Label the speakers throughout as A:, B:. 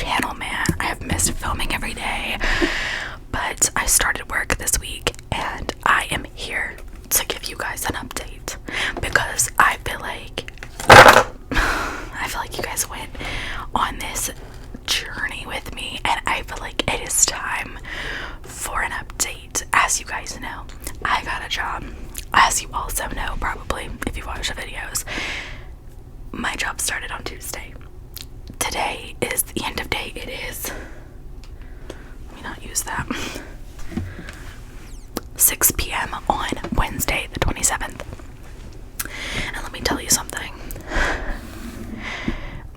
A: channel, man. I have missed filming every day, but I started work this week and I am here to give you guys an update because I feel like you guys went on this journey with me, and I feel like it is time for an update. As you guys know, I got a job. As you also know, probably, if you watch the videos, my job started on Tuesday. Today is the end of day. It is, let me not use that, 6 p.m. on Wednesday the 27th. And let me tell you something.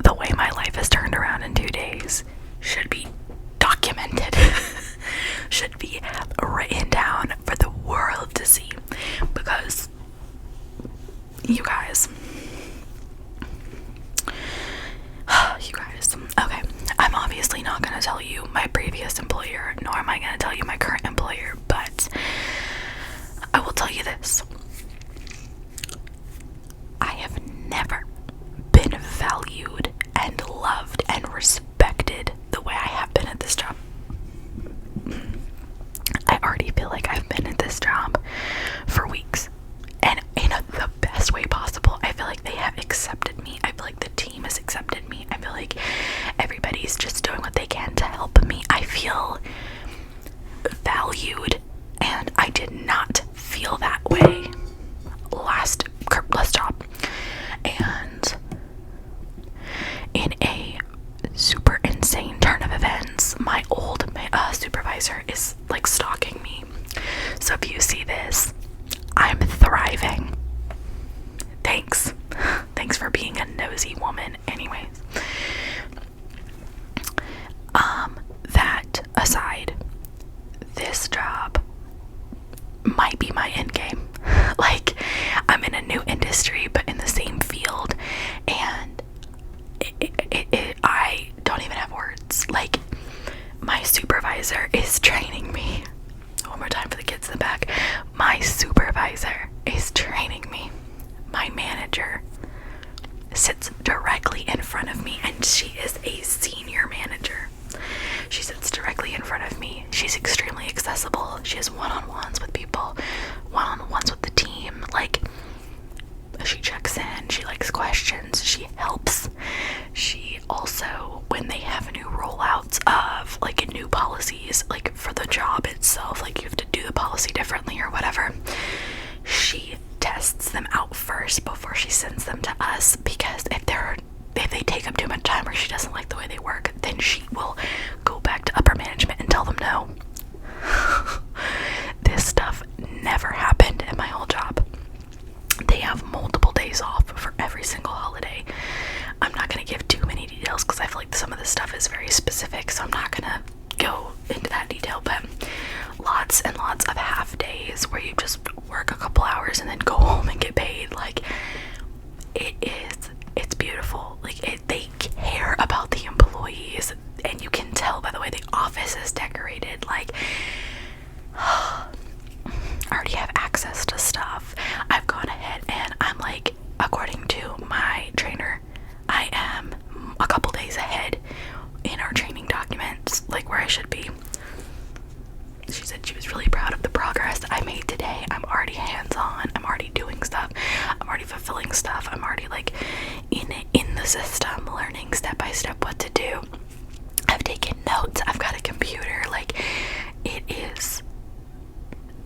A: The way my life has turned around in 2 days should be documented. Should be written down for the world to see. Because, you guys, okay, I'm obviously not going to tell you my previous employer, nor am I going to tell you my current employer, but I will tell you this. I have never been valued and loved and respected the way I have been at this job. I already feel like I've been at this job for weeks, and in the best way possible. I feel like they have accepted me. I feel like the team has accepted me. I feel like everybody's just doing what they can to help me. I feel valued, and I did not feel that way last job. And in a super insane turn of events, my old supervisor is like stalking me. So if you see this, I'm thriving. Thanks for being a nosy woman. Anyways, that aside, this job might be my end game. Like, I'm in a new industry, but in the same field, and I don't even have words. Like, my supervisor is training me. One more time for the kids in the back. My supervisor is training me. My manager sits directly in front of me, and she is a senior manager. She sits directly in front of me. She's extremely accessible. She has one-on-ones with people, one-on-ones with the team. Like, she checks in, she likes questions, she helps. She also, when they have new rollouts of like new policies, like for the job itself, like you have to do the policy differently or whatever, she tests them out first before she sends them to us, because if they take up too much time or she doesn't like the way they work, then she will go back to upper management and tell them no. This stuff never happened at my old job. They have multiple days off for every single holiday. I'm not going to give too many details because I feel like some of this stuff is very specific, so I'm not going to go into that detail, but lots and lots of half days where you just work a couple hours and then go home and get paid. Like, it's beautiful. Like, they care about the employees, and you can tell by the way the office is decorated. Like, I already have access to stuff. I've gone ahead and I'm like, according to my trainer, I am a couple days ahead in our training documents, like where I should be. She said she was really proud of the progress that I made today. I'm already hands-on. I'm already doing stuff. I'm already fulfilling stuff. I'm already like in the system, learning step by step what to do. I've taken notes. I've got a computer. Like,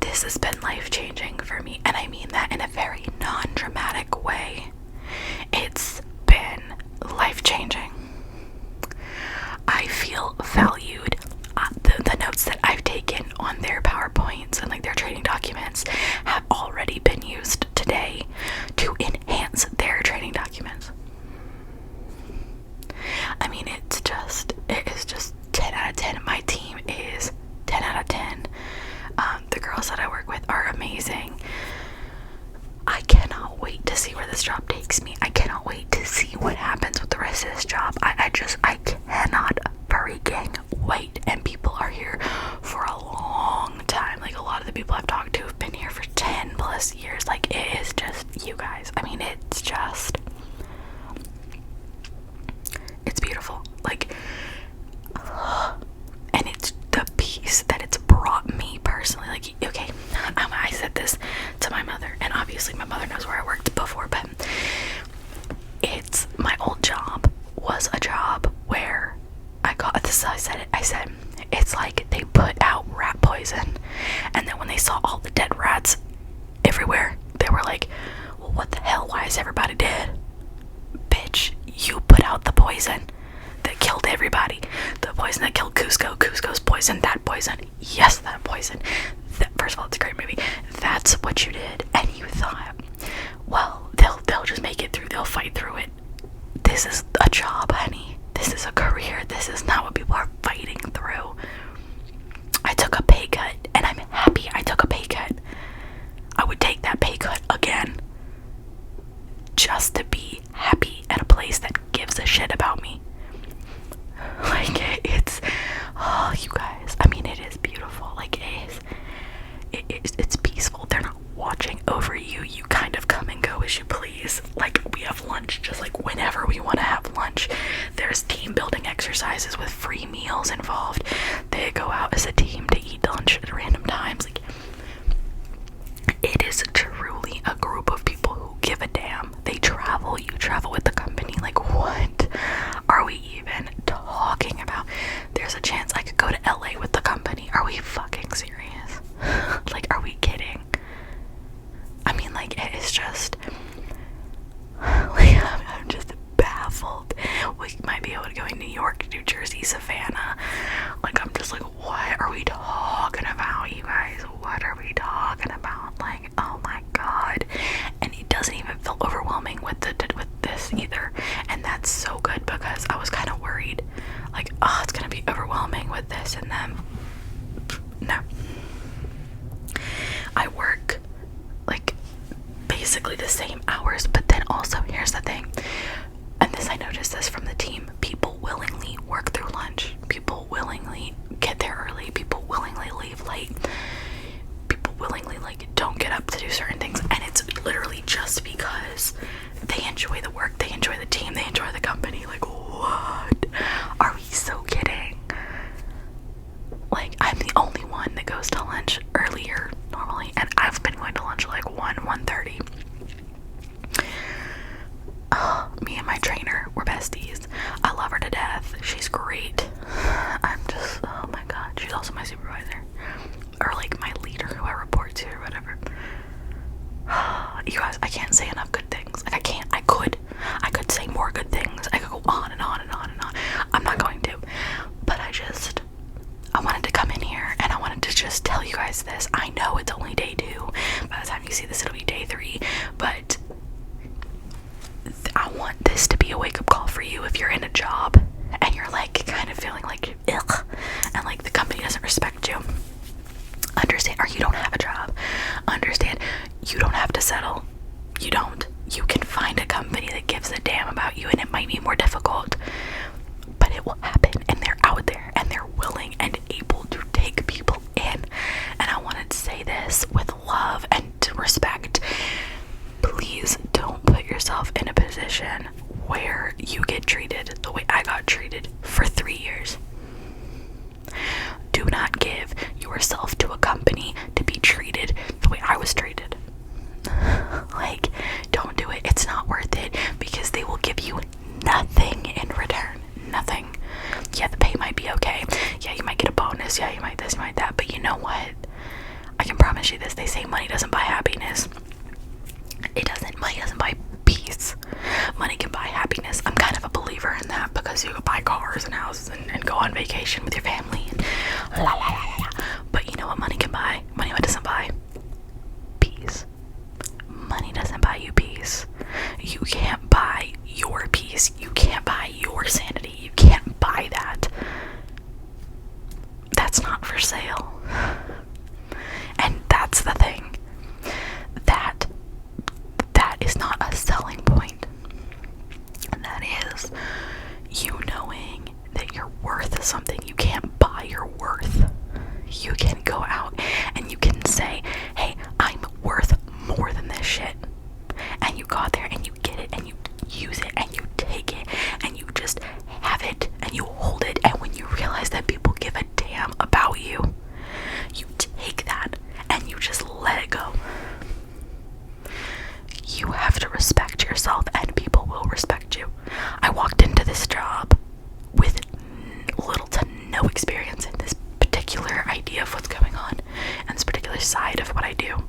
A: this has been life-changing for me, and I mean that in a very non-dramatic way. It's been life-changing. I feel valued. The notes that I've taken on their PowerPoints and like their training documents have already been used today to enhance their training documents. I mean, it is just 10 out of 10. My team is 10 out of 10. The girls that I work with are amazing. I cannot wait to see where this job takes me. I cannot wait to see what happens with the rest of this job. I cannot freaking this is how I said it. I said, it's like they put out rat poison, and then when they saw all the dead rats everywhere, they were like, well, what the hell? Why is everybody dead? Bitch, you put out the poison that killed everybody. The poison that killed Cusco. Cusco's poison. That poison. Yes, that poison. First of all, it's a great movie. That's what you did, and you thought, well, they'll just make it through. They'll fight through it. This is a job, honey. This is a career. This is not what people are fighting through. I took a pay cut, and I'm happy I took a pay cut. I would take that pay cut again, just to be happy at a place that gives a shit about me. Like, it's, oh, you guys, I mean, it is beautiful. Like, it's peaceful. They're not watching over you. You kind of come and go as you please. Like, we have lunch just like whenever we want to have lunch. There's team building exercises with free meals involved. They go out as a team to eat lunch at random times. Like, it is truly a group of people who give a damn. They travel. You travel with the company. Like, what are we even talking about? There's a chance I could go to LA with the company. Are we fucking serious? Like, are we kidding? I mean, like, it is just, like, I'm just baffled. We might be able to go in New York, New Jersey, Savannah. Like, I'm just like, what are we talking about, you guys? What are we talking about? Like, oh my god. And it doesn't even feel overwhelming with this either. And that's so good, because I was kind of worried, like, oh, it's gonna be overwhelming with this, and then no. I work like basically the same hours, but then also here's the thing, and this, I noticed this from the team, people willingly work through lunch, people willingly get there early, people willingly leave late, people willingly like don't get up to do certain things, and it's literally just because they enjoy the work, they enjoy the team, they enjoy the company. Like, what? Are we so kidding? Like, I'm the only one that goes to lunch earlier normally, and I've been going to lunch like 1:30. Me and my trainer, we're besties. I love her to death. She's great. I'm just, oh my god. She's also my supervisor, or like my leader, who I report to, or whatever. You guys, I can't say enough good things. Like, I can't. I could say more good things. I could go on and on and on and on. I'm not going to, but I wanted to come in here and I wanted to just tell you guys this. I know it's only day 2. By the time you see this, it'll be day 3. But I want this to be a wake-up call for you if you're in a job and you're like kind of feeling like ugh, and like the company doesn't respect you. Understand, or you don't have a job. Understand, you don't have to settle. You don't. You can find a company that gives a damn about you, and it might be more difficult, but it will happen, and they're out there and they're willing and able to take people in. And I wanted to say this with love and respect. Please don't put yourself in a position where you get treated the way I got treated for 3 years. Do not give yourself to a company to be treated the way I was treated. Like, don't do it. It's not worth it, because they will give you nothing in return. Nothing. Yeah, the pay might be okay. Yeah, you might get a bonus. Yeah, you might this, you might that. But you know what? I can promise you this. They say money doesn't buy happiness. It doesn't. Money doesn't buy peace. Money can buy happiness. I'm kind of a believer in that, because you can buy cars and houses and go on vacation with your family. And la, la, la, la. But you know what money can buy? Money doesn't buy peace. Money doesn't buy you peace. You can't buy your peace. You can't buy your sanity. You can't buy that. That's not for sale. And that's the thing. That is not a selling point. That is you knowing that you're worth something. You can't buy your worth. You can go out and you can say, hey, I'm worth more than this shit. And you go out there and you get it and you use it and you take it and you just have it and you hold it. And when you realize that people give a damn about you, you take that and you just let it go. You have to respect yourself, and people will respect you. I walked into this job with little to no experience in this particular idea of what's going on and this particular side of what I do.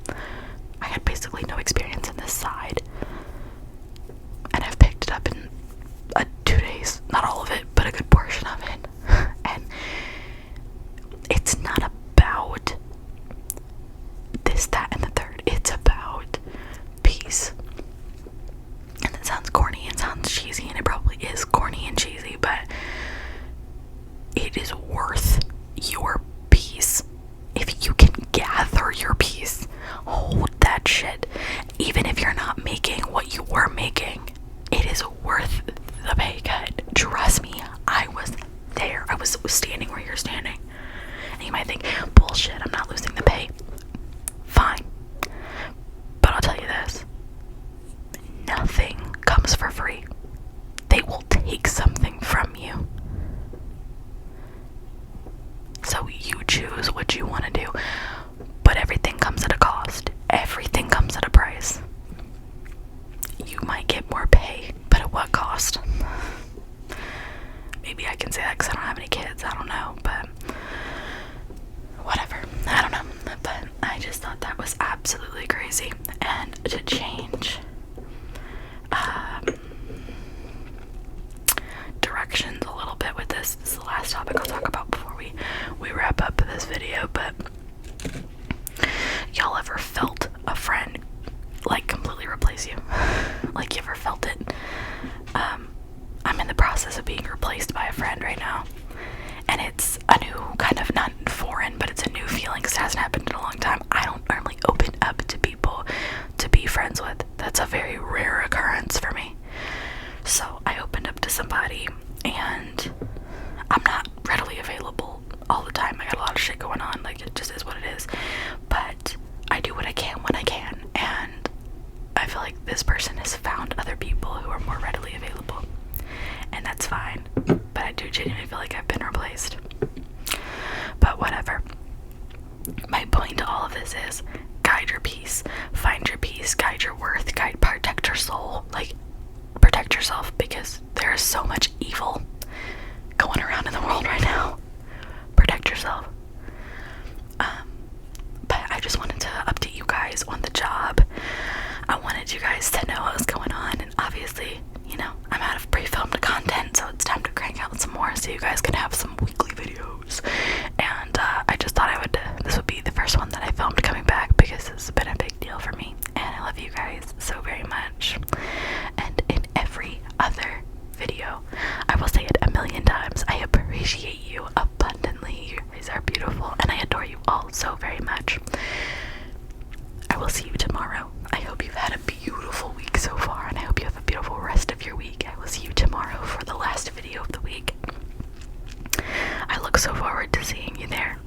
A: I had basically no experience in this side, and I've picked it up in 2 days. Not all of it, but a good portion of it. And it's not about this, that, and the third. It's about peace. And it sounds corny, it sounds cheesy, and it probably is corny and cheesy, but it is worth your peace. If you can gather your peace, hold that shit. Even if you're not making what you were making, it is worth the pay cut. Trust me, I was there. I was standing where you're standing. And you might think, bullshit, I'm not losing the pay. Fine. But I'll tell you this. Nothing comes for free. They will take something from you. So you choose what you want to do. But everything comes at a cost. Everything comes at a price. You might get more pay, but at what cost? Maybe I can say that because I don't have any kids. I don't know, but whatever. I don't know. But I just thought that was absolutely crazy. And to change directions a little bit with this is the last topic I'll talk about before we wrap up this video. But y'all ever felt a friend like completely replace you? Like, you ever felt it? I'm in the process of being replaced by a friend right now, and it's a new kind of, not foreign, but it's a new feeling because it hasn't happened in a long time. I don't normally open up to people to be friends with. That's a very rare occurrence for me. So I opened up to somebody, and I'm not readily available all the time. I got a lot of shit going on. Like, it just is what it is. But I do what I can when I can, and I feel like this person has found other people who are more readily available, and that's fine. But I do genuinely feel like I've been replaced. But whatever. My point to all of this is, guide your peace, find your peace, guide your worth, protect your soul. Like, protect yourself, because there is so much evil going around in the world right now. Protect yourself. But I just wanted to update you guys on the job. I wanted you guys to know what was going on, and obviously, you know, I'm out of pre-filmed content, so it's time to crank out some more so you guys can have some weekly videos. And I just thought this would be the first one that I filmed coming back, because it's been a big deal for me, and I love you guys so very much. And in every other video, I will say it a million times, I appreciate you abundantly. You guys are beautiful, and I adore you all so very much. I will see you tomorrow. I hope you've had a beautiful week so far, and I hope you have a beautiful rest of your week. I will see you tomorrow for the last video of the week. I look so forward to seeing you there.